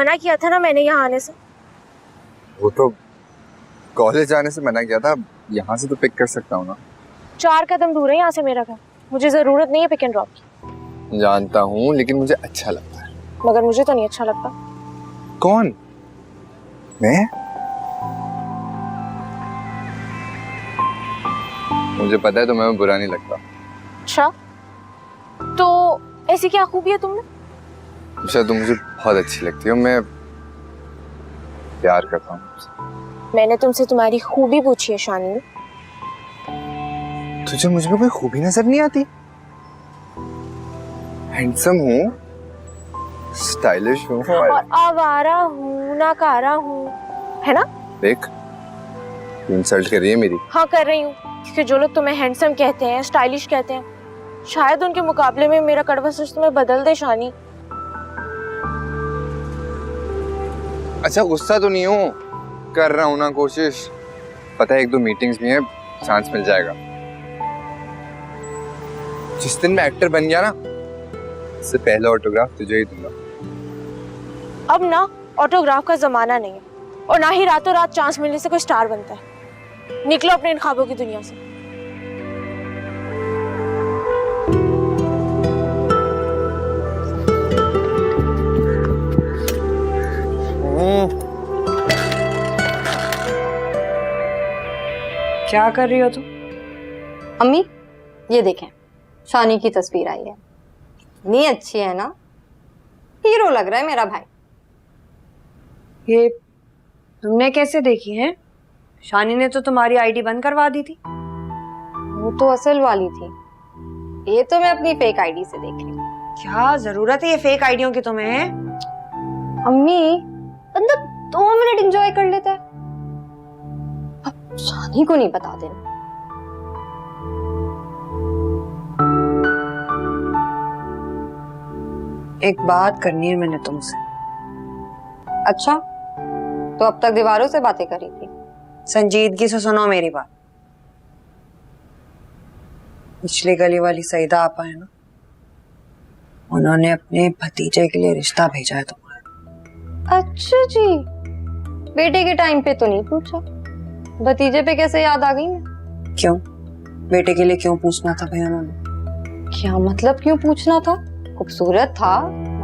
मना किया था ना मैंने यहाँ आने से। वो तो कॉलेज आने से मना किया था, यहाँ से तो पिक कर सकता हूँ ना। 4 कदम दूर है यहाँ से मेरा घर, मुझे जरूरत नहीं है पिक एंड ड्रॉप की। जानता हूँ, लेकिन मुझे अच्छा लगता है। मगर मुझे तो नहीं अच्छा लगता। कौन? मैं? मुझे पता है तुम्हें बुरा नहीं लगता। अच्छा, तो ऐसी क्या खूबी है तुमने? शायद तुम मुझे बहुत अच्छी लगती हो, मैं प्यार करता हूँ। मैंने तुमसे तुम्हारी खूबी पूछी है शानी। तुझे मुझ में कोई खूबी नजर नहीं आती? हैंडसम हूँ, स्टाइलिश हूँ और आवारा हूँ, नाकारा हूँ, है ना? देख, तू इंसल्ट कर रही है मेरी। हाँ कर रही हूँ, क्योंकि जो लोग तुम्हें हैंडसम कहते हैं, स्टाइलिश कहते हैं, शायद उनके मुकाबले में मेरा कड़वा सच तुम्हें बदल दे शानी। अच्छा, गुस्सा तो नहीं हूँ, कर रहा हूँ ना कोशिश। पता है 1-2 मीटिंग्स भी हैं, चांस मिल जाएगा। जिस दिन मैं एक्टर बन गया ना, इससे पहला ऑटोग्राफ तुझे ही दूंगा। अब ना ऑटोग्राफ का जमाना नहीं है, और ना ही रातों रात चांस मिलने से कोई स्टार बनता है। निकलो अपने इन ख्वाबों की दुनिया से। क्या कर रही हो तुम? अम्मी, ये देखें, शानी की तस्वीर आई है। इतनी अच्छी है ना, हीरो लग रहा है मेरा भाई। ये तुमने कैसे देखी है? शानी ने तो तुम्हारी आईडी बंद करवा दी थी। वो तो असल वाली थी, ये तो मैं अपनी फेक आईडी से देख रही हूँ। क्या जरूरत है ये फेक आईडियों की तुम्हें? अम्मी, बंदा 2 मिनट एंजॉय कर लेता है, अब शानी को नहीं बता देना। एक बात करनी है मैंने तुमसे। अच्छा, तो अब तक दीवारों से बातें करी थी? संजीदगी से सुनो मेरी बात। पिछली गली वाली सईदा आपा है ना, उन्होंने अपने भतीजे के लिए रिश्ता भेजा है तुम्हारा। अच्छा जी, बेटे के टाइम पे तो नहीं पूछा, भतीजे पे कैसे याद आ गई मैं? क्यों? बेटे के लिए क्यों पूछना था भाई उन्होंने? क्या मतलब क्यों पूछना था? खूबसूरत था,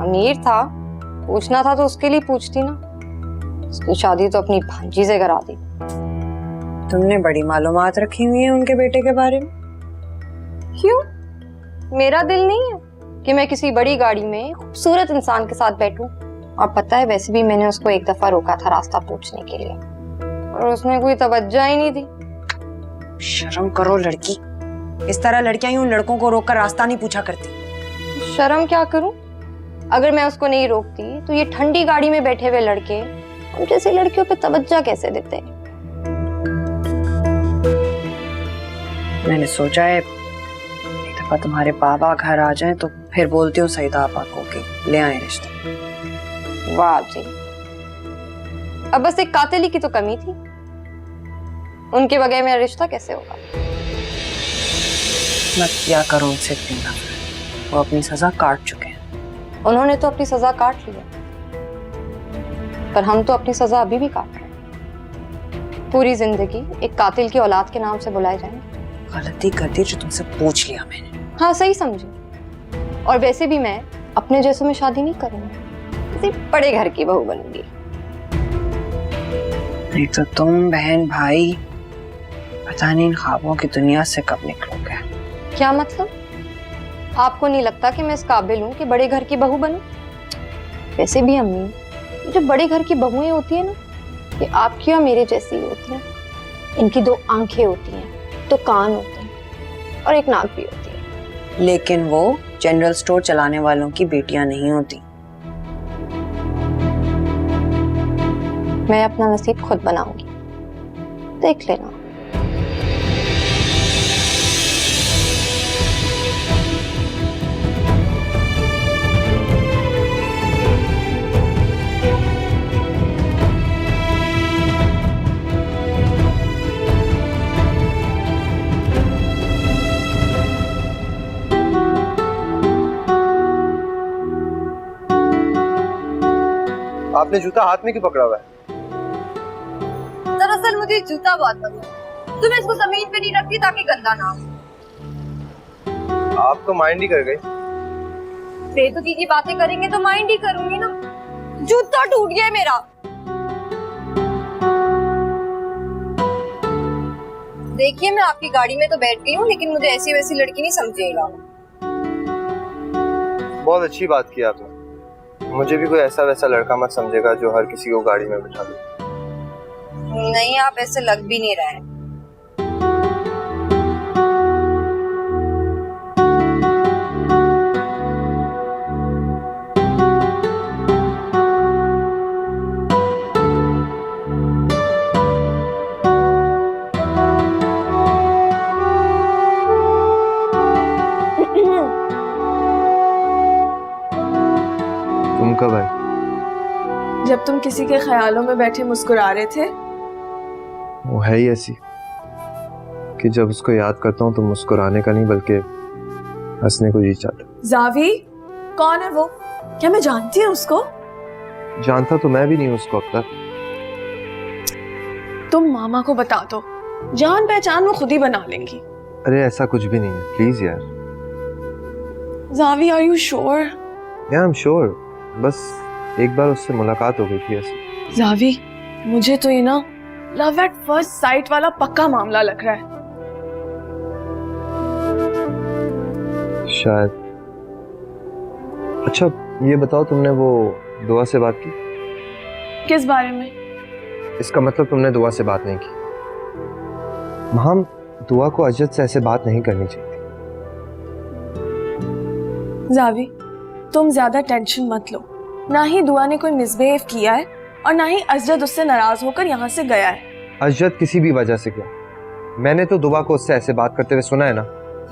अमीर था, पूछना था तो उसके लिए पूछती ना। उसकी शादी तो अपनी भांजी से करा दी। तुमने बड़ी मालूमात रखी हुई है उनके बेटे के बारे में। क्यों? मेरा दिल नहीं है कि मैं किसी बड़ी गाड़ी में खूबसूरत इंसान के साथ बैठूं। और पता है, वैसे भी मैंने उसको एक दफा रोका था रास्ता पूछने के लिए, और उसने कोई तवज्जो ही नहीं दी। शर्म करो लड़की, इस तरह लड़कियां यूं लड़कों को रोककर रास्ता नहीं पूछा करती। शर्म क्या करूं? अगर मैं उसको नहीं रोकती तो ये ठंडी गाड़ी में बैठे हुए लड़के उन जैसी लड़कियों पे तवज्जो कैसे देते? मैंने सोचा है एक दफा तुम्हारे बाबा घर आ जाएं तो फिर बोलती हूँ सईदा आपा को कि ले आए रिश्ता। वाह जी, अब बस एक कातिली की तो कमी थी, उनके बगैर मेरा रिश्ता कैसे होगा? मत किया करो उनसे इतनी नफरत, वो अपनी सजा काट चुके हैं। उन्होंने तो अपनी सजा काट ली है, पर हम तो अपनी सजा अभी भी काट रहे हैं। पूरी जिंदगी एक कातिल की औलाद के नाम से बुलाए जाएंगे। गलती कर दी जो तुमसे पूछ लिया मैंने। हाँ, सही समझे। और वैसे भी मैं अपने जैसों में शादी नहीं करूंगी, किसी बड़े घर की बहू बनूंगी। नहीं तो तुम बहन भाई पता नहीं इन ख्वाबों की दुनिया से कब निकलोगे। क्या मतलब? आपको नहीं लगता कि मैं इस काबिल हूँ कि बड़े घर की बहू बनूं? वैसे भी अम्मी, जो बड़े घर की बहुएं होती है ना, ये आपकी और मेरे जैसी ही होती हैं। इनकी 2 आंखें होती हैं, 2 कान होते हैं, और एक नाक भी होती है। लेकिन वो जनरल स्टोर चलाने वालों की बेटियां नहीं होती। मैं अपना नसीब खुद बनाऊंगी, देख लेना। आप आपने जूता हाथ में क्यों पकड़ा हुआ है? दरअसल मुझे जूता बहुत पसंद है, तो मैं इसको जमीन पे नहीं रखती ताकि गंदा ना हो। आप तो माइंड ही कर गए। बेतुकी की बातें करेंगे तो माइंड ही करूंगी ना। जूता टूट गया है मेरा। देखिए मैं आपकी गाड़ी में तो बैठ गई हूँ, लेकिन मुझे ऐसी वैसी लड़की नहीं समझिएगा। बहुत अच्छी बात की आपने। मुझे भी कोई ऐसा वैसा लड़का मत समझेगा जो हर किसी को गाड़ी में बिठा दे। नहीं, आप ऐसे लग भी नहीं रहे हैं। तुम कब आए? जब तुम किसी के ख्यालों में बैठे मुस्कुरा रहे थे। वो है ही ऐसी कि जब उसको याद करता हूँ तो मुस्कुराने का नहीं बल्कि हंसने को जी चाहता। जावी, कौन है वो? क्या मैं जानती हूँ उसको? जानता तो मैं भी नहीं हूँ उसको अब तक। तुम मामा को बता दो, जान पहचान वो खुद ही बना लेंगी। अरे ऐसा कुछ भी नहीं है, प्लीज यार। Javi, are you sure? या आई एम श्योर, बस एक बार उससे मुलाकात हो गई थी ऐसे। जावी, मुझे तो ये ना लव एट फर्स्ट साइट वाला पक्का मामला लग रहा है। शायद। अच्छा ये बताओ, तुमने वो दुआ से बात की? किस बारे में? इसका मतलब तुमने दुआ से बात नहीं की। हम दुआ को अजद से ऐसे बात नहीं करनी चाहिए। जावी, तुम ज्यादा टेंशन मत लो। ना ही दुआ ने कोई मिसबिहेव किया है और ना ही अजद उससे नाराज होकर यहाँ से गया है। अजद किसी भी वजह से गया, मैंने तो दुआ को उससे ऐसे बात करते हुए सुना है ना।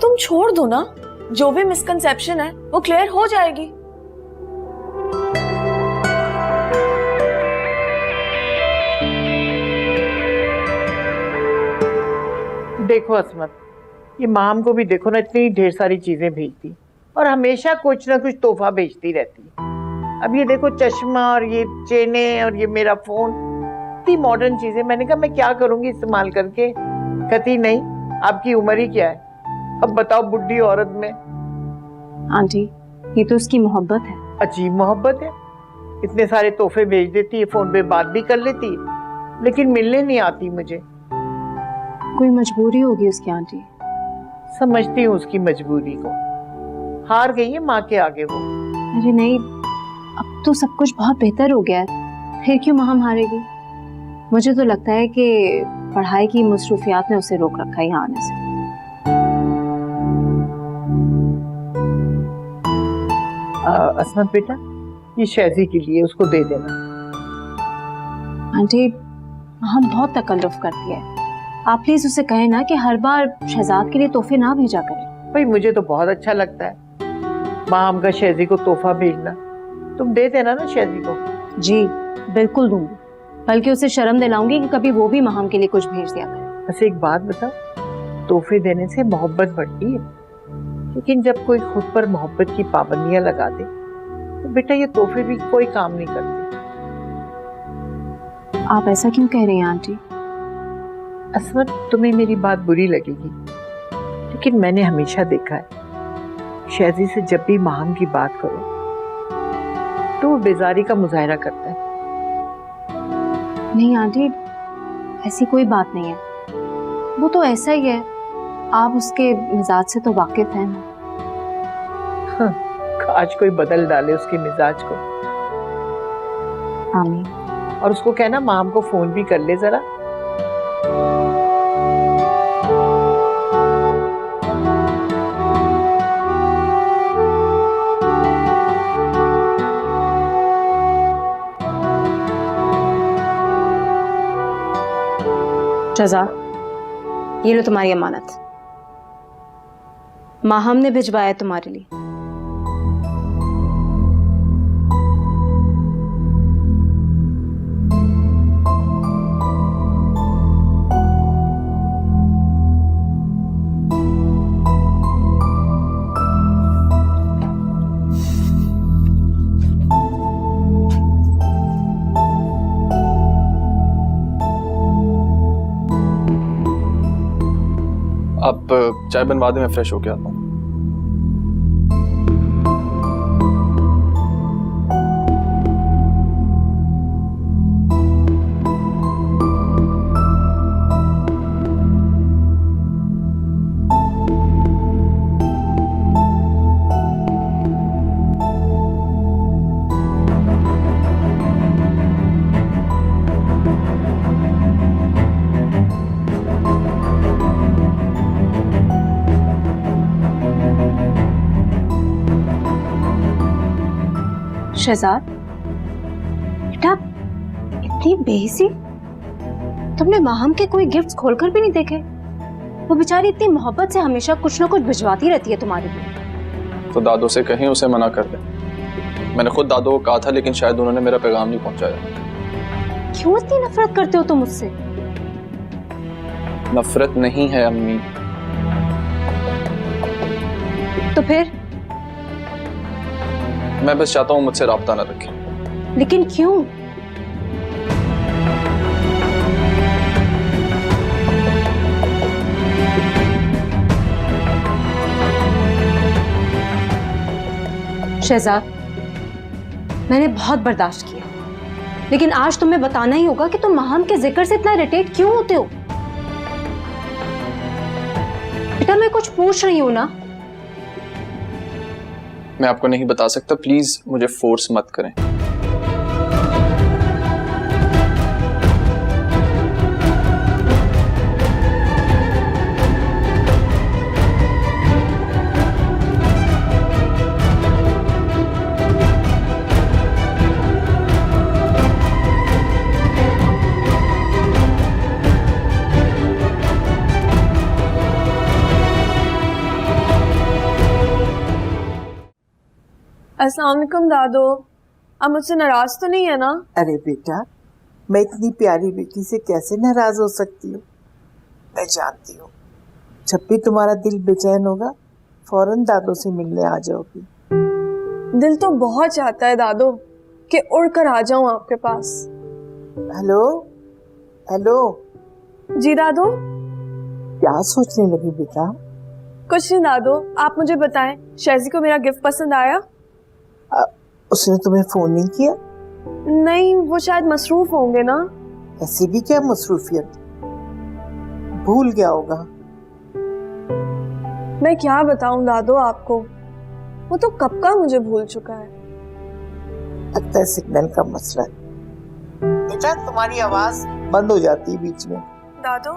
तुम छोड़ दो ना, जो भी मिसकंसेप्शन है वो क्लियर हो जाएगी। देखो असमत, ये माम को भी देखो ना, इतनी ढेर सारी चीजें भेजती और हमेशा कुछ ना कुछ तोहफा भेजती रहती है। अब ये देखो चश्मा और ये चेने और ये मेरा फोन, इतनी मॉडर्न चीजें। मैंने कहा मैं क्या करूंगी इस्तेमाल करके। कहती नहीं, आपकी उम्र ही क्या है, अब बताओ बुढ़ी औरत में। आंटी, ये तो उसकी मोहब्बत है। अजीब मोहब्बत है, इतने सारे तोहफे भेज देती है, फोन पे बात भी कर लेती है, लेकिन मिलने नहीं आती मुझे। कोई मजबूरी होगी उसकी आंटी। समझती हूँ उसकी मजबूरी को, हार गई है माँ के आगे वो। अरे नहीं, अब तो सब कुछ बहुत बेहतर हो गया है, फिर क्यों माँ हारेगी? मुझे तो लगता है कि पढ़ाई की मसरूफियात ने उसे रोक रखा है यहाँ आने से। असमत बेटा, ये शैजी के लिए, उसको दे देना। आंटी, हम बहुत तकल्लुफ करती है, आप प्लीज उसे कहें ना कि हर बार शहजाद के लिए तोहफे ना भेजा करें। भाई मुझे तो बहुत अच्छा लगता है माम का शैजी को तोहफा भेजना, तुम दे देना ना शैजी को। जी बिल्कुल दूंगी, बल्कि उसे शर्म दिलाऊंगी कि कभी वो भी माम के लिए कुछ भेज दिया करे। बस एक बात बताओ, तोहफे देने से मोहब्बत बढ़ती है, लेकिन जब कोई खुद पर मोहब्बत की पाबंदियां लगा दे तो बेटा ये तोहफे भी कोई काम नहीं करते। आप ऐसा क्यों कह रही हैं आंटी? असमत, तुम्हें मेरी बात बुरी लगेगी, लेकिन मैंने हमेशा देखा है शैजी से जब भी माहम की बात करो तो वो बेजारी का मुजाहरा करता है। नहीं आंटी, ऐसी कोई बात नहीं है, वो तो ऐसा ही है, आप उसके मिजाज से तो वाकिफ हैं ना। आज कोई बदल डाले उसके मिजाज को। आमीन। और उसको कहना माम को फोन भी कर ले जरा। रजा, ये लो तुम्हारी अमानत, माहम ने भिजवाया तुम्हारे लिए। आप चाय बनवा दें, मैं फ्रेश होके आता हूँ। शहजाद बेटा, इतनी बेहिसी, तुमने माहम के कोई गिफ्ट्स खोलकर भी नहीं देखे? वो बेचारी इतनी मोहब्बत से हमेशा कुछ ना कुछ भिजवाती रहती है तुम्हारे लिए। तो दादो से कहीं उसे मना कर दे। मैंने खुद दादो को कहा था, लेकिन शायद उन्होंने मेरा पैगाम नहीं पहुंचाया। क्यों इतनी नफरत करते हो तुम मुझसे? नफरत नहीं है अम्मी। तो फिर? मैं बस चाहता हूँ मुझसे राब्ता ना रखें। लेकिन क्यों? शहजाद, मैंने बहुत बर्दाश्त किया, लेकिन आज तुम्हें बताना ही होगा कि तुम माहम के जिक्र से इतना इरिटेट क्यों होते हो। बेटा मैं कुछ पूछ रही हूं ना। मैं आपको नहीं बता सकता, प्लीज मुझे फोर्स मत करें। अस्सलाम वालेकुम दादो, आप मुझसे नाराज तो नहीं है ना? अरे बेटा, मैं इतनी प्यारी बेटी से कैसे नाराज हो सकती हूँ। मैं जानती हूँ जब भी तुम्हारा दिल बेचैन होगा फौरन दादो से मिलने आ जाओगी। दिल तो बहुत चाहता है दादो कि उड़कर आ जाऊं आपके पास। हेलो हेलो, जी दादो। क्या सोचने लगी बेटा? कुछ नहीं दादो, आप मुझे बताएं, शैजी को मेरा गिफ्ट पसंद आया? उसने तुम्हें फोन नहीं किया? नहीं, वो शायद मसरूफ होंगे ना। ऐसी भी क्या मसरूफियत, भूल गया होगा। मैं क्या बताऊं दादो आपको, वो तो कब का मुझे भूल चुका है। लगता है सिग्नल का मसला है। बेटा तुम्हारी आवाज बंद हो जाती है बीच में। दादो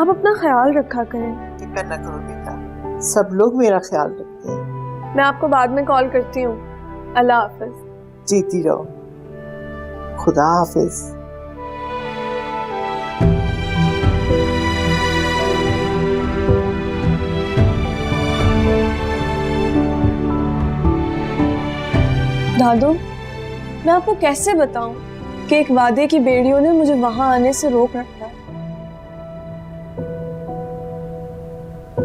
आप अपना ख्याल रखा करें। फिक्र न करो बेटा, सब लोग मेरा ख्याल रखते हैं। मैं आपको बाद में कॉल करती हूँ। अल्लाह हाफिज। जीती रहो। खुदा हाफिज। दादू मैं आपको कैसे बताऊं कि एक वादे की बेड़ियों ने मुझे वहां आने से रोक रखा है।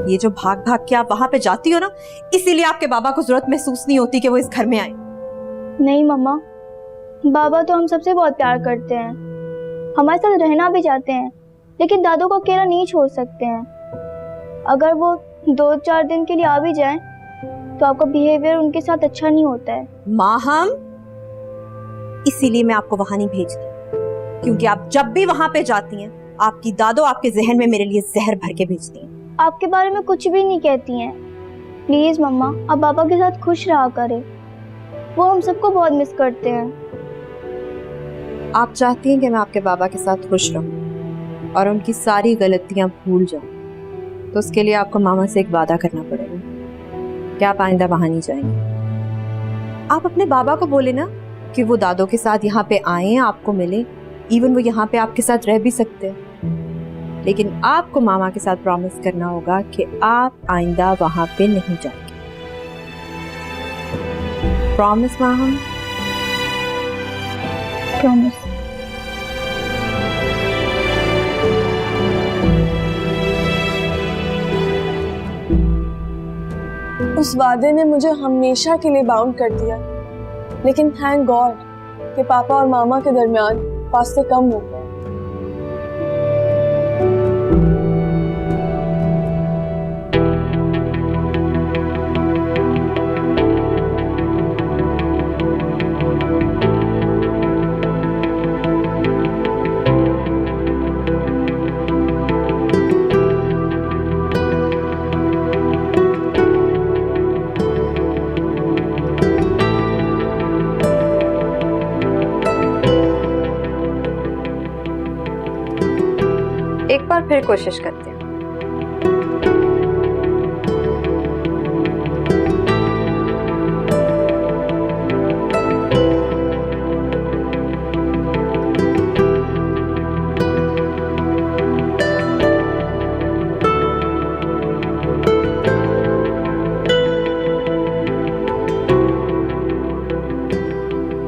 ये जो भाग भाग के आप वहां पे जाती हो ना, इसीलिए आपके बाबा को जरूरत महसूस नहीं होती कि वो इस घर में आए। नहीं मम्मा, बाबा तो हम सबसे बहुत प्यार करते हैं, हमारे साथ रहना भी चाहते हैं, लेकिन दादू को अकेला नहीं छोड़ सकते हैं। अगर वो 2-4 दिन के लिए आ भी जाएं, तो आपका बिहेवियर उनके साथ अच्छा नहीं होता है। माहम, इसीलिए मैं आपको वहां नहीं भेजती, क्योंकि आप जब भी वहां पे जाती हैं, आपकी दादो आपके जहन में मेरे लिए जहर भर के भेजती हैं। आपके बारे में कुछ भी नहीं कहती हैं। प्लीज मम्मा, आप पापा के साथ खुश रहा करें, वो हम सबको बहुत मिस करते हैं। आप चाहती हैं कि मैं आपके बाबा के साथ खुश रहूं और उनकी सारी गलतियां भूल जाऊं, तो उसके लिए आपको मामा से एक वादा करना पड़ेगा कि आप आइंदा वहां नहीं जाएंगे। आप अपने बाबा को बोले ना कि वो दादो के साथ यहाँ पे आए, आपको मिले, इवन वो यहाँ पे आपके साथ रह भी सकते हैं, लेकिन आपको मामा के साथ प्रॉमिस करना होगा कि आप आइंदा वहां पे नहीं जाएंगे। प्रॉमिस मामा? प्रॉमिस। उस वादे ने मुझे हमेशा के लिए बाउंड कर दिया, लेकिन थैंक गॉड कि पापा और मामा के दरमियान फासले कम हो गए। एक बार फिर कोशिश करते हैं।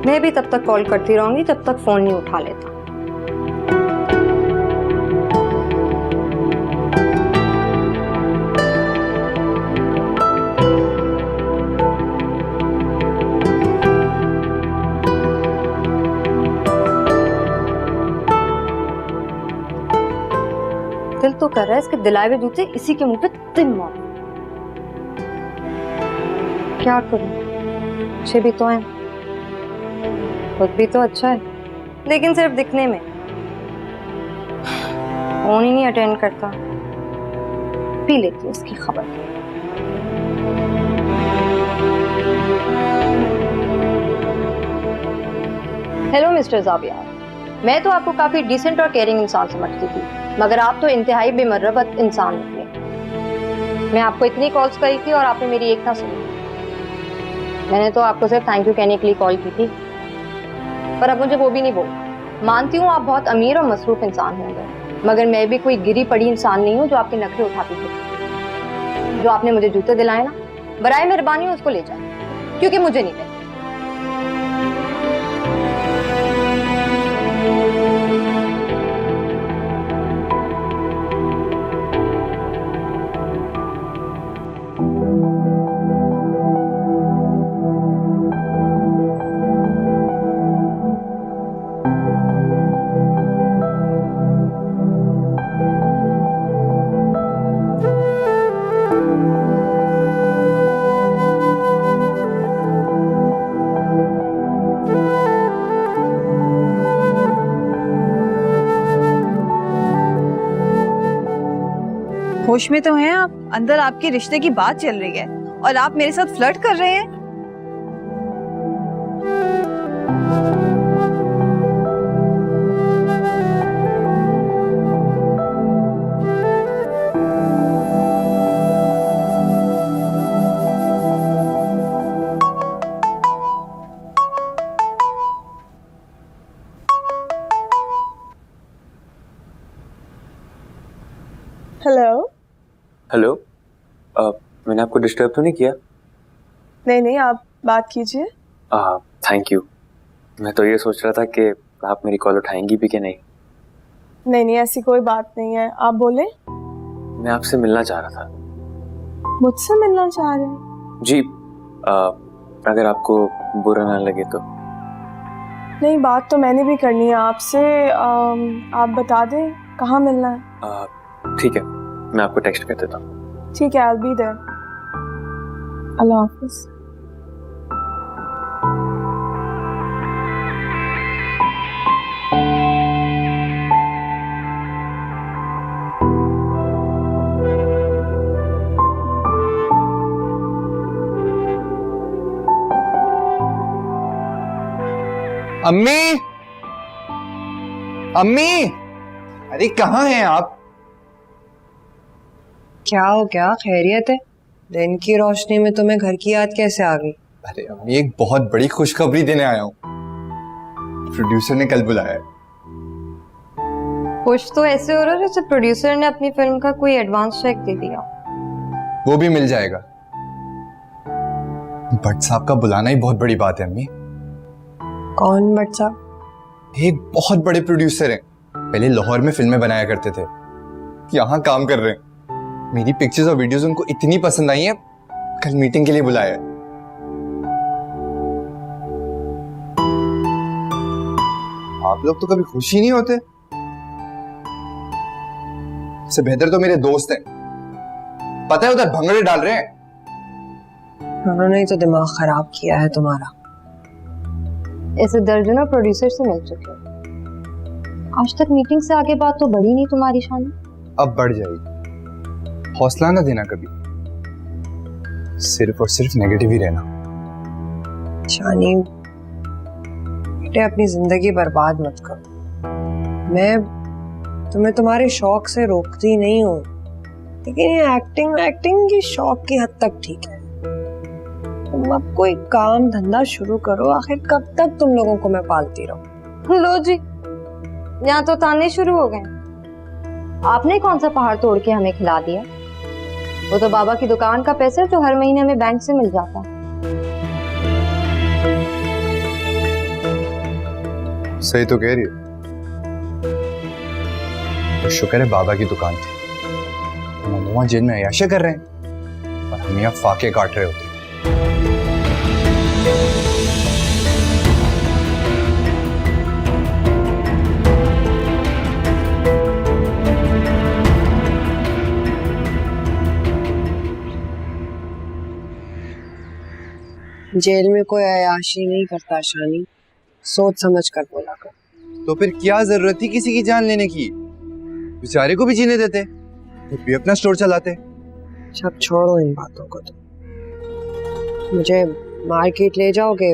मैं भी तब तक कॉल करती रहूंगी जब तक फोन नहीं उठा लेता। दिल तो कर रहा है इसके दिलाए हुए जूते इसी के मुंह पे तिम मारूं। क्या करूं? अच्छे भी तो हैं, खुद भी तो अच्छा है, लेकिन सिर्फ दिखने में। फोन ही नहीं अटेंड करता। पी लेती हूँ उसकी खबर। हेलो मिस्टर जावियार, मैं तो आपको काफी डिसेंट और केयरिंग इंसान समझती थी, मगर आप तो इंतहाई बेमर्रबत इंसान निकले। मैं आपको इतनी कॉल्स करी थी और आपने मेरी एक ना सुनी। मैंने तो आपको सिर्फ थैंक यू कहने के लिए कॉल की थी, पर अब मुझे वो भी नहीं बोलना। मानती हूँ आप बहुत अमीर और मसरूफ इंसान होंगे, मगर मैं भी कोई गिरी पड़ी इंसान नहीं हूँ जो आपके नखरे उठाती थी। जो आपने मुझे जूते दिलाए ना, बराए मेहरबानी उसको ले जाए, क्योंकि मुझे नहीं पता। होश में तो हैं आप? अंदर आपके रिश्ते की बात चल रही है और आप मेरे साथ फ्लर्ट कर रहे हैं। हेलो। हेलो, मैंने आपको डिस्टर्ब तो नहीं किया? नहीं नहीं, आप बात कीजिए। Thank you. मैं तो ये सोच रहा था कि आप मेरी कॉल उठाएंगी भी कि नहीं। नहीं नहीं, ऐसी कोई बात नहीं है, आप बोले। मैं आपसे मिलना चाह रहा था। मुझसे मिलना चाह रहे हैं? जी, अगर आपको बुरा ना लगे तो। नहीं, बात तो मैंने भी करनी है आपसे। आप बता दें कहाँ मिलना है। ठीक है, मैं आपको टेक्स्ट कर देता हूँ। ठीक है, I'll be there। अल्लाह हाफिज। अम्मी, अम्मी, अरे कहाँ हैं आप? क्या हो गया? खैरियत है? दिन की रोशनी में तुम्हें घर की याद कैसे आ गई? अरे अम्मी, एक बहुत बड़ी खुशखबरी देने आया हूँ। प्रोड्यूसर ने कल बुलाया है। खुश तो ऐसे हो रहा है जैसे प्रोड्यूसर ने अपनी फिल्म का कोई एडवांस चेक दे दिया। वो भी मिल जाएगा। भट्ट साहब का बुलाना ही बहुत बड़ी बात है अम्मी। कौन भट्ट साहब? एक बहुत बड़े प्रोड्यूसर हैं, पहले लाहौर में फिल्में बनाया करते थे, यहाँ काम कर रहे हैं। मेरी पिक्चर्स और वीडियोस उनको इतनी पसंद आई हैं, कल मीटिंग के लिए बुलाया है। आप लोग तो कभी खुश ही नहीं होते। इससे बेहतर तो मेरे दोस्त हैं, पता है उधर भंगड़े डाल रहे हैं। उन्होंने ही तो दिमाग खराब किया है तुम्हारा। ऐसे दर्जनों प्रोड्यूसर से मिल चुके हो, आज तक मीटिंग से आगे बात तो बढ़ी नहीं तुम्हारी शान। अब बढ़ जाएगी, हौसला ना देना कभी, सिर्फ और सिर्फ नेगेटिव ही रहना। शानी बेटे, अपनी जिंदगी बर्बाद मत करो। मैं तो मैं तुम्हारे शौक से रोकती नहीं हूँ, लेकिन ये एक्टिंग की शौक की हद तक ठीक है। तुम अब कोई काम धंधा शुरू करो, आखिर कब तक तुम लोगों को मैं पालती रहूं? लो जी, यहाँ तो ताने शुरू हो गए। आपने कौन सा पहाड़ तोड़ के हमें खिला दिया? वो तो बाबा की दुकान का पैसा जो हर महीने हमें बैंक से मिल जाता। सही तो कह रही हो। तो शुक्र है बाबा की दुकान थी, ममुआ जेल में अयाशा कर रहे हैं और हम यहाँ फाके काट रहे होते। जेल में कोई अयाशी नहीं करता शानी, सोच समझ कर बोला कर। तो फिर क्या जरूरत थी किसी की जान लेने की? बेचारे को भी जीने देते, खुद भी अपना स्टोर चलाते। सब छोड़ो इन बातों को। तो मुझे मार्केट ले जाओगे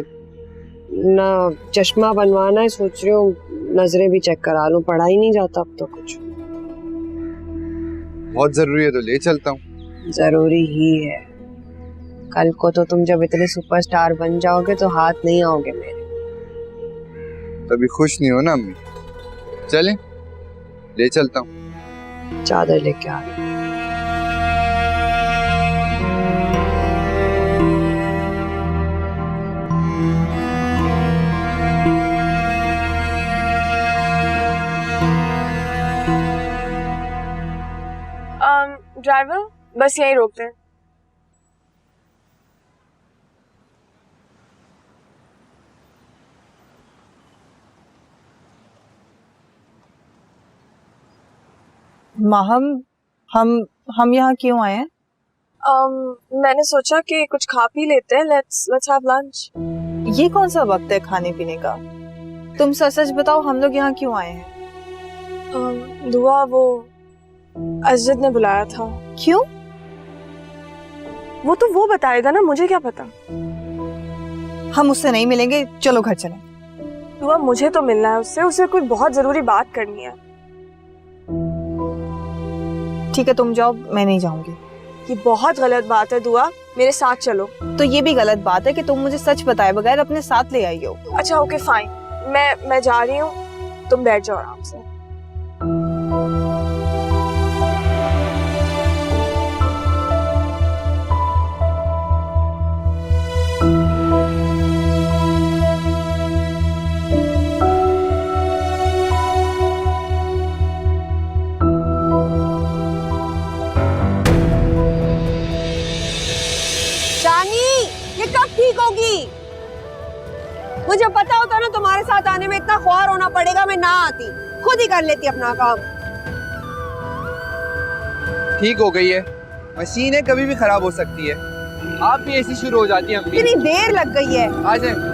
ना? चश्मा बनवाना है, सोच रही हूँ नजरें भी चेक करा लूं, पढ़ा ही नहीं जाता अब तो कुछ। बहुत जरूरी है तो ले चलता हूँ। जरूरी ही है, कल को तो तुम जब इतने सुपरस्टार बन जाओगे तो हाथ नहीं आओगे मेरे। तभी खुश नहीं हो ना अम्मी? चलें, ले चलता हूँ। चादर लेके आ रही। ड्राइवर बस यहीं रोकते हैं। माहम, हम यहाँ क्यों आए हैं? मैंने सोचा कि कुछ खा पी लेते हैं। Let's have lunch. ये कौन सा वक्त है खाने पीने का? तुम सच सच बताओ, हम लोग यहाँ क्यों आए हैं? दुआ, वो अजद ने बुलाया था। क्यों? वो तो वो बताएगा ना, मुझे क्या पता। हम उससे नहीं मिलेंगे, चलो घर चलें। दुआ, मुझे तो मिलना है उससे, उसे कोई बहुत जरूरी बात करनी है। ठीक है, तुम जाओ, मैं नहीं जाऊंगी। ये बहुत गलत बात है दुआ, मेरे साथ चलो। तो ये भी गलत बात है कि तुम मुझे सच बताए बगैर अपने साथ ले आई हो। अच्छा ओके फाइन, मैं जा रही हूँ, तुम बैठ जाओ आराम से। ठीक होगी। मुझे पता होता ना तुम्हारे साथ आने में इतना ख्वार होना पड़ेगा, मैं ना आती, खुद ही कर लेती अपना काम। ठीक हो गई है, मशीन है, कभी भी खराब हो सकती है। आप भी ऐसी शुरू हो जाती है। इतनी देर लग गई है। आ जाए।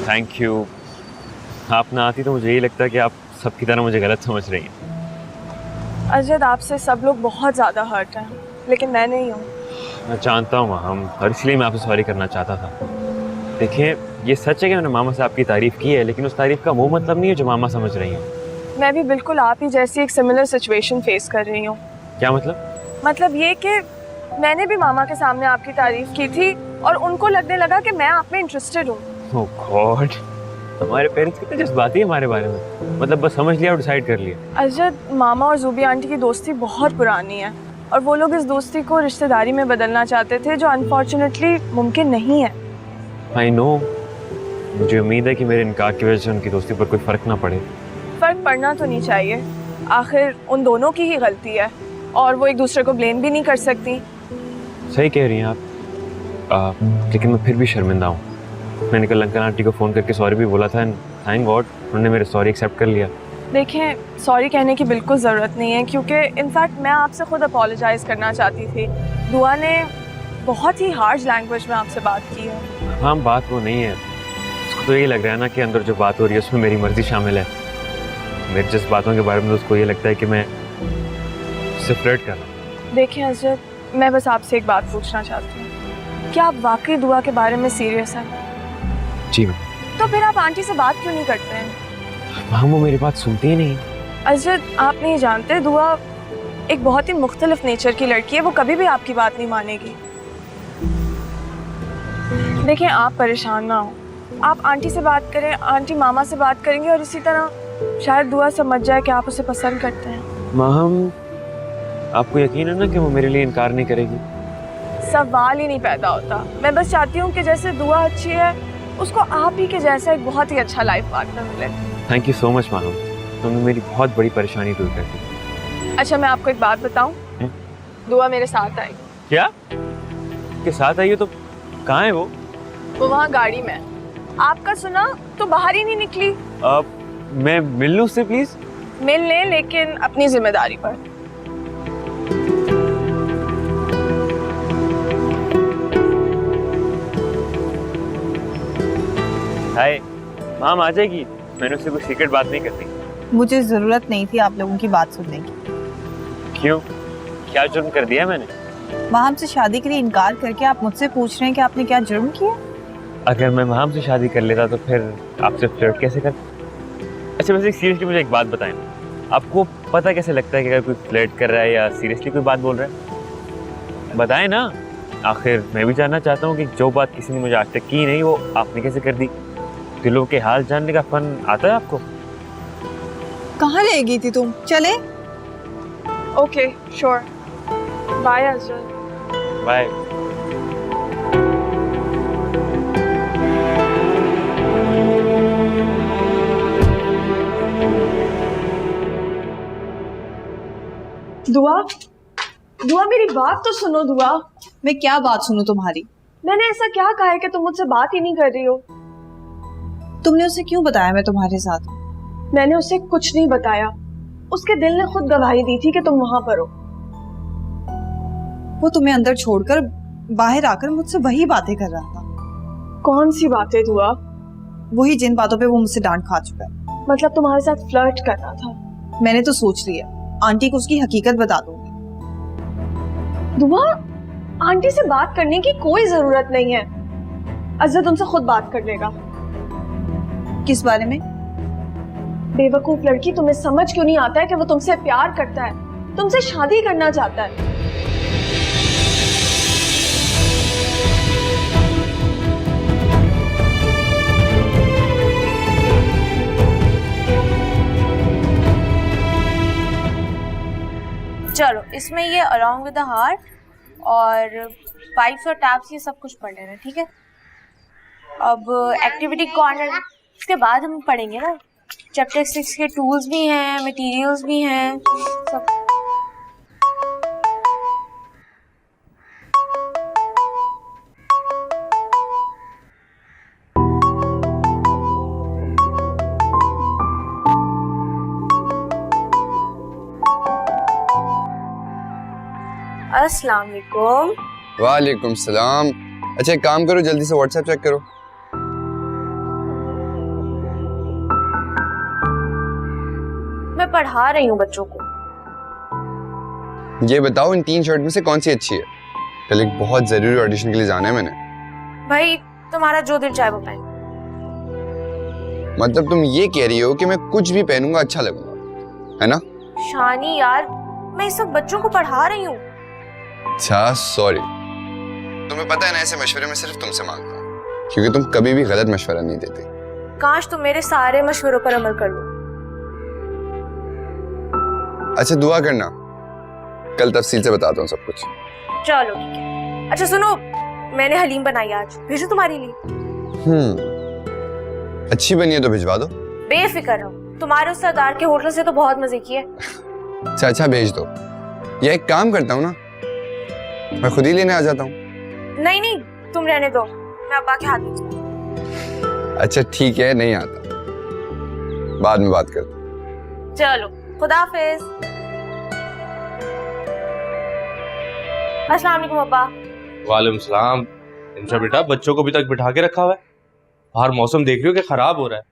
Thank you. आप ना आती तो मुझे यही लगता है कि आप सबकी तरह मुझे गलत समझ रही हैं। अजद, आपसे सब लोग बहुत ज़्यादा हर्ट हैं, लेकिन मैं नहीं हूँ। मैं जानता हूँ हम, और इसलिए मैं आपसे सॉरी करना चाहता था। देखिए, ये सच है कि मैंने मामा से आपकी तारीफ़ की है, लेकिन उस तारीफ़ का वो मतलब नहीं है जो मामा समझ रही हैं। मैं भी बिल्कुल आप ही जैसी एक सिमिलर सिचुएशन फेस कर रही हूँ। क्या मतलब? मतलब ये कि मैंने भी मामा के सामने आपकी तारीफ़ की थी और उनको लगने लगा कि मैं आप में इंटरेस्टेड हूँ। ओह गॉड, हमारे पेरेंट्स कितने जज्बाती हैं हमारे बारे में। मतलब बस समझ लिया और डिसाइड कर लिया। अजद, मामा और जूबी आंटी की दोस्ती बहुत पुरानी है और वो लोग इस दोस्ती को रिश्तेदारी में बदलना चाहते थे, जो अनफॉर्चुनेटली मुमकिन नहीं है। आई नो, मुझे उम्मीद है कि मेरे इनकार की वजह से उनकी दोस्ती पर कोई फ़र्क ना पड़े। फ़र्क पड़ना तो नहीं चाहिए, आखिर उन दोनों की ही गलती है और वो एक दूसरे को ब्लेम भी नहीं कर सकती। सही कह रही हैं आप, लेकिन मैं फिर भी शर्मिंदा हूँ। मैंने कल अंकल आंटी को फ़ोन करके सॉरी भी बोला था, एंड थैंक गॉड उन्होंने मेरे सॉरी एक्सेप्ट कर लिया। देखें, सॉरी कहने की बिल्कुल ज़रूरत नहीं है, क्योंकि इनफैक्ट मैं आपसे खुद अपोलोजाइज़ करना चाहती थी। दुआ ने बहुत ही हार्श लैंग्वेज में आपसे बात की है। हाँ, बात वो नहीं है, उसको तो ये लग रहा है ना कि अंदर जो बात हो रही है उसमें मेरी मर्जी शामिल है। मेरी जिस बातों के बारे में उसको ये लगता है कि मैं उससे फ्लर्ट कर रहा हूँ। देखिए अजद, मैं बस आपसे एक बात पूछना चाहती हूँ, क्या आप वाकई दुआ के बारे में सीरियस हैं? जी मैम। तो फिर आप आंटी से बात क्यों नहीं करते हैं? मैम, वो मेरी बात सुनती ही नहीं। अजद, आप नहीं जानते, दुआ एक बहुत ही मुख्तलिफ नेचर की लड़की है, वो कभी भी आपकी बात नहीं मानेगी। देखिए, आप परेशान ना हो, आप आंटी से बात करें, आंटी मामा से बात करेंगे और इसी तरह शायद दुआ समझ जाए कि आप उसे पसंद करते हैं। माहम, आपको यकीन है ना कि वो मेरे लिए इनकार नहीं करेगी? सवाल ही नहीं पैदा होता। मैं बस चाहती हूँ कि जैसे दुआ अच्छी है, उसको आप ही के जैसा एक बहुत ही अच्छा लाइफ पार्टनर मिले। Thank you so much Maham, तुमने मेरी बहुत बड़ी परेशानी दूर कर दी। अच्छा, मैं आपको एक बात बताऊं, दुआ मेरे साथ आई। क्या? के साथ आई हो? तो कहाँ है वो? वो वहाँ गाड़ी में। आपका सुना तो बाहर ही नहीं निकली। मैं मिल लूँ उससे प्लीज? मिल ले, लेकिन अपनी जिम्मेदारी पर। हाय, माम आ जाएगी, मैंने उससे कोई सीक्रेट बात नहीं करती। मुझे जरूरत नहीं थी आप लोगों की बात सुनने की। क्यों? क्या जुर्म कर दिया मैंने? माहम से शादी के लिए इनकार करके आप मुझसे पूछ रहे हैं कि आपने क्या जुर्म किया? अगर मैं माम से शादी कर लेता तो फिर आपसे फ्लर्ट कैसे कर? अच्छा वैसे सीरियसली मुझे एक बात बताएं, आपको पता कैसे लगता है कि अगर कोई फ्लर्ट कर रहा है या सीरियसली कोई बात बोल रहा है? बताएं ना, आखिर मैं भी जानना चाहता हूँ कि जो बात किसी ने मुझे आज तक की नहीं वो आपने कैसे कर दी। दिलों के हाल जानने का फन आता है आपको? कहाँ रह गई थी तुम? चले? Okay, sure. Bye Ajay. Bye. दुआ, दुआ मेरी बात तो सुनो। दुआ, मैं क्या बात सुनूं तुम्हारी? मैंने ऐसा क्या कहा है कि तुम मुझसे बात ही नहीं कर रही हो? तुमने उसे क्यों बताया मैं तुम्हारे साथ? मैंने उसे कुछ नहीं बताया, उसके दिल ने खुद गवाही दी थी कि तुम वहां पर हो। वो तुम्हें अंदर छोड़कर बाहर आकर मुझसे वही बातें कर रहा था। कौन सी बातें दुआ? वही जिन बातों पे वो मुझसे डांट खा चुका है। मतलब तुम्हारे साथ फ्लर्ट करना था? मैंने तो सोच लिया, आंटी को उसकी हकीकत बता दूंगी। दुआ, आंटी से बात करने की कोई जरूरत नहीं है, अजय तुमसे खुद बात कर लेगा। किस बारे में? बेवकूफ लड़की, तुम्हें समझ क्यों नहीं आता है कि वो तुमसे प्यार करता है, तुमसे शादी करना चाहता है। चलो, इसमें ये अलॉन्ग विद द हार्ट और पाइप्स और टैप्स ये सब कुछ पढ़ लेना, ठीक है? अब एक्टिविटी कॉर्नर इसके बाद हम पढ़ेंगे ना, चैप्टर 6 के टूल्स भी हैं, मटेरियल्स भी हैं, सब। अस्सलाम वालेकुम। वालेकुम सलाम। अच्छा एक काम करो, जल्दी से व्हाट्सएप चेक करो। मैं पढ़ा रही हूँ बच्चों को। ये बताओ इन 3 शर्ट में से कौन सी अच्छी है? कल एक बहुत जरूरी ऑडिशन के लिए जाना है मैंने। भाई तुम्हारा जो दिल चाहे वो पहन। मतलब तुम ये कह रही हो कि मैं कुछ भी पहनूंगा अच्छा लगूंगा, है ना? शानी यार, मैं इस सब बच्चों को पढ़ा रही हूँ। अच्छा सॉरी। तुम्हें पता है ना, ऐसे मशवरे में सिर्फ तुमसे मांगता हूँ, क्योंकि तुम कभी भी गलत मशवरा नहीं देते। काश तुम मेरे सारे मशवरों पर अमल कर लो। अच्छा दुआ करना, कल तफसील से बताता हूँ सब कुछ। चलो ठीक है। अच्छा सुनो, मैंने हलीम बनाई आज, भेजो तुम्हारे लिए। अच्छी बनी है तो भिजवा दो। बेफिक्र रहो, तुम्हारे उस सरदार के होटल से तो बहुत मजे किए। अच्छा भेज दो, या एक काम करता हूँ ना, मैं खुद ही लेने आ जाता हूँ। नहीं नहीं, तुम रहने दो, मैं अब्बा के हाथ में। अच्छा ठीक है, नहीं आता, बाद में बात करते। चलो खुदा हाफिज। अस्सलाम वालेकुम अब्बा। वालेकुम सलाम। इंशा बेटा, बच्चों को अभी तक बिठा के रखा हुआ है? बाहर मौसम देख रही हो कि खराब हो रहा है।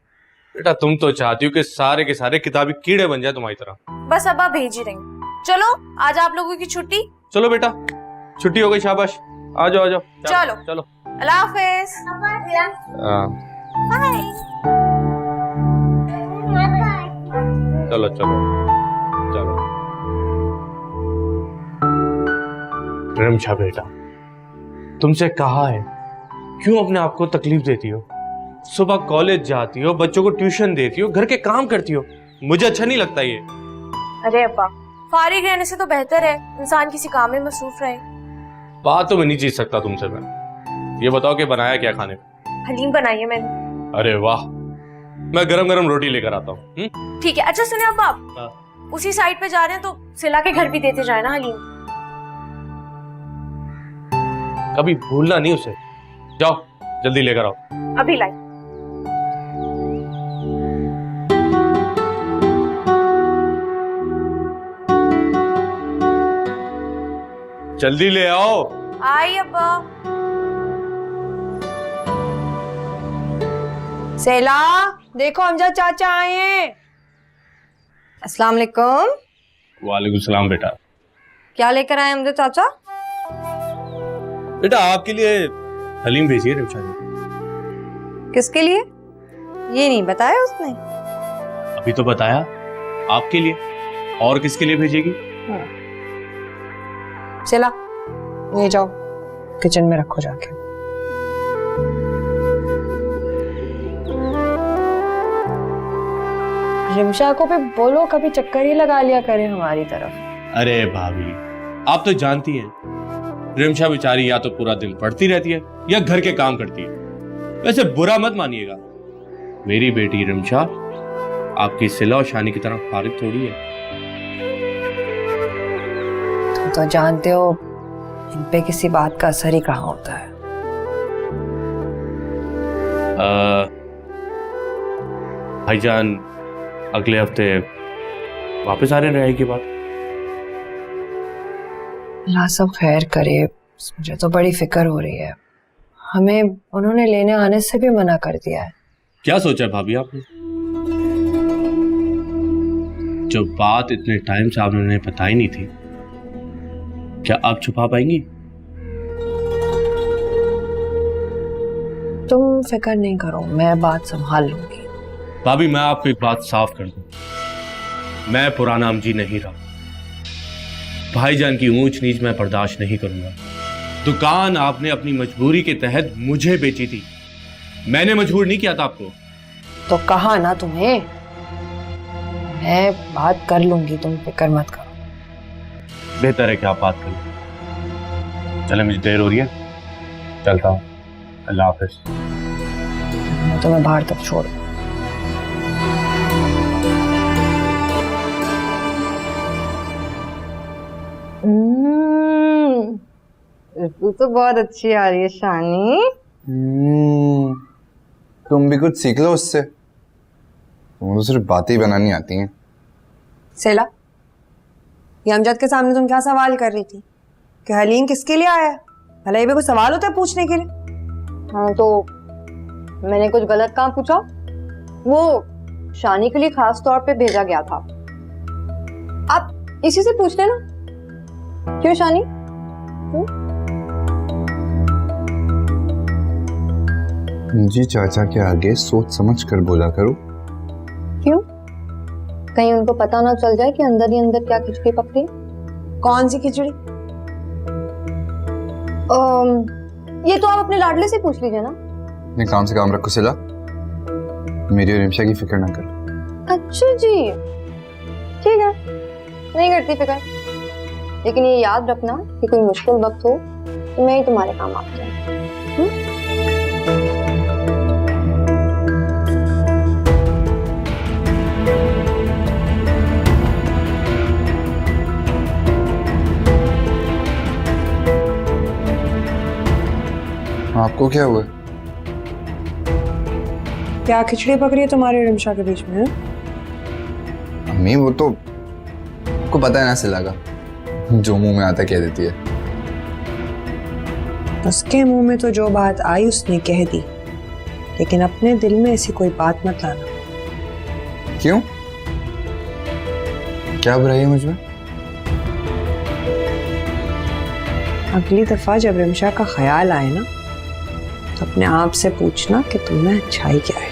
बेटा तुम तो चाहती हो कि सारे के सारे किताबी कीड़े बन जाए तुम्हारी तरह। बस अब आप भेज ही रही हूँ। चलो आज आप लोगों की छुट्टी। चलो बेटा, छुट्टी हो गई, शाबाश। आ जाओ आ जाओ। चलो चलो, अल्लाह हाफिज। बाय। चलो चलो चलो। रिमशा बेटा, तुमसे कहा है क्यों अपने आप को तकलीफ देती हो? सुबह कॉलेज जाती हो, बच्चों को ट्यूशन देती हो, घर के काम करती हो। मुझे अच्छा नहीं लगता ये। अरे अब्बा, फारिग रहने से तो बेहतर है इंसान किसी काम में मसरूफ रहे। बात तो मैं नहीं जीत सकता तुमसे। मैं ये बताओ कि बनाया क्या खाने में? हलीम बनाई है मैंने। अरे वाह, मैं गरम गरम रोटी लेकर आता हूँ। ठीक है। अच्छा सुनिए अब्बा, आप उसी साइड पे जा रहे हैं तो सिला के घर भी देते जाए ना हलीम। कभी भूलना नहीं उसे। जाओ जल्दी लेकर आओ। अभी लाई। जल्दी ले आओ। आई अब्बा। सेला, देखो अमजद चाचा आए हैं। अस्सलाम वालेकुम। वालेकुम सलाम बेटा। क्या लेकर आए अमजद चाचा? बेटा आपके लिए हलीम भेजिए रिमशा ने। किसके लिए? ये नहीं बताया उसने। अभी तो बताया, आपके लिए। और किसके लिए भेजेगी? सेला, ये जाओ किचन में रखो जाके। रिमशा को भी बोलो कभी चक्कर ही लगा लिया करे हमारी तरफ। अरे भाभी, आप तो जानती हैं रिमशा बेचारी या तो पूरा दिन पढ़ती रहती है या घर के काम करती है। वैसे बुरा मत मानिएगा, मेरी बेटी रिमशा आपकी सिला और शानी की तरह फारिग थोड़ी है। तुम तो जानते हो इन पे किसी बात का असर ही कहाँ होता है। भाईजान अगले हफ्ते वापस आ रहे रहे की बात। अल्लाह सब खैर करे। मुझे तो बड़ी फिक्र हो रही है। हमें उन्होंने लेने आने से भी मना कर दिया है। क्या सोचा है भाभी आपने? जो बात इतने टाइम से आपने उन्हें बताई नहीं थी, क्या आप छुपा पाएंगी? तुम फिक्र नहीं करो, मैं बात संभाल लूंगी। भाभी मैं आपको एक बात साफ कर दूं, मैं पुराना अमजी नहीं रहा। भाईजान की ऊंच नीच मैं बर्दाश्त नहीं करूंगा। दुकान आपने अपनी मजबूरी के तहत मुझे बेची थी, मैंने मजबूर नहीं किया था आपको। तो कहा ना तुम्हें, मैं बात कर लूंगी, तुम फिक्र मत करो। बेहतर है कि आप बात कर लो। चले, मुझे देर हो रही है, चलता हूँ। अल्लाह हाफिज। मैं तुम्हें बाहर तक छोड़। तू तो बहुत अच्छी आ रही है शानी। तुम भी कुछ सीख लो उससे, तुम तो सिर्फ बातें ही बनानी आती हैं। सेला, ये अमजद के सामने तुम क्या सवाल कर रही थी कि हलीम किसके लिए आया है? भला ये भी कोई सवाल होता है पूछने के लिए? हाँ तो मैंने कुछ गलत काम पूछा? वो शानी के लिए खास तौर पे भेजा गया था। आप इसी से पूछ लेना। क्यों शानी? जी चाचा के आगे सोच समझ कर बोला करो। क्यों? कहीं उनको पता ना चल जाए कि अंदर ही अंदर क्या खिचड़ी पकड़ी। कौन सी खिचड़ी? ये तो आप अपने लाडले से पूछ लीजिए ना। अपने काम से काम रखो सिला, मेरी और रिमशा की फिक्र ना करो। अच्छा जी, ठीक है, नहीं करती फिक्र। लेकिन ये याद रखना कि कोई मुश्किल वक्त हो तो मैं ही तुम्हारे काम आती हूँ। आपको क्या हुआ? क्या खिचड़ी पकड़ी है तुम्हारे रिमशा के बीच में? अम्मी वो तो आपको पता है ना सिला का, जो मुंह में आता कह देती है। उसके मुंह में तो जो बात आई उसने कह दी, लेकिन अपने दिल में ऐसी कोई बात मत लाना। क्यों? क्या बुराई है मुझमें? अगली दफा जब रिमशा का ख्याल आए ना, तो अपने आप से पूछना कि तुम में अच्छाई क्या है।